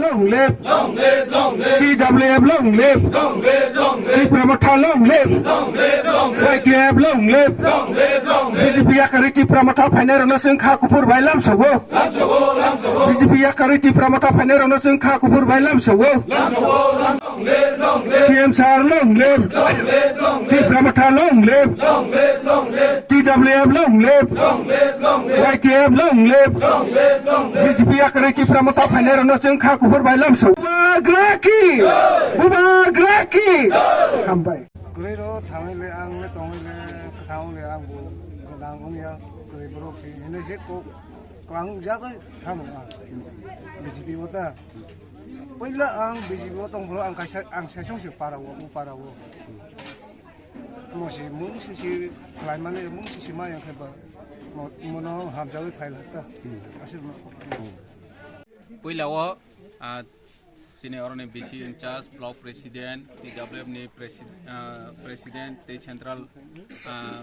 long live TWF long live Tipra Mothani long live YTF long live BJP yakari Tipra Mothani phainai no जों खा कुफुर बाय लामसौगो BJP yakari Tipra Mothani phainai no जों खा कुफुर बाय लामसौगो CM sar long live Tipra Mothani long live TWF long live YTF long live BJP yakari Tipra Mothani phainai no जों खा कुफुर बाय लामसौ Bubagraki हामबाय गैरो थाङैले आंले तङैले थाङैले आंबो नांगौनिया गैरो फिनोसे को क्लांजागै थाङो आं बिजिपि वता पहिला आं बिजिपि दंफोर आं सेसंसे पारावो मोसे मुंसिसि लाइमाने मुंसिसि मा याखैबा मनो हामजागै फाइलता आसे पहिलाव Sini orang BC in charge, block president, TWF ni president, the central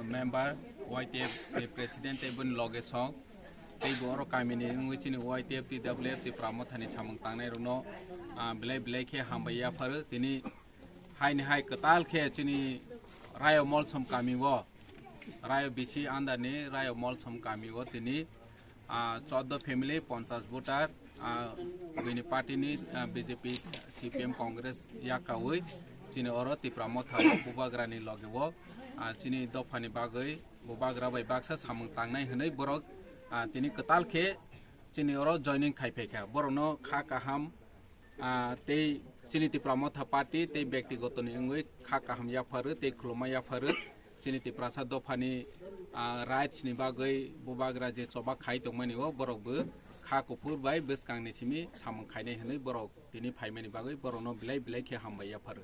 member, YTF the president, the bun log song, the goro kami ni which in YTF TWF the Mothani samang tangai runo, belai ke hambaya faru, tini hai ketal ke cini rayo mall sam kami wo, rayo BC anda ni rayo mall sam kami wo, tini 14 family 50 voter Bini party ni BJP CPM Congress ya kawai cini oro Tipra Mothani bubagra ni logewo cini dofani bagai bubagra bai baksa samang tangnai hanai borok tini ketal ke cini oro joining khaipeka borono kha kaham tei cini Tipra Mothani party tei byaktigoto ni ngoi kha kaham ya faru tei khuluma ya faru cini Tipra sa dofani rights ni bagai bubagra je coba khai tongmani wo borok bu खा कुफुर bye बस कांगने सिमी सामं खाइने हनै बरक दिनै फाइमानि बागै बरनो बिलाइ के हामबाय या फारो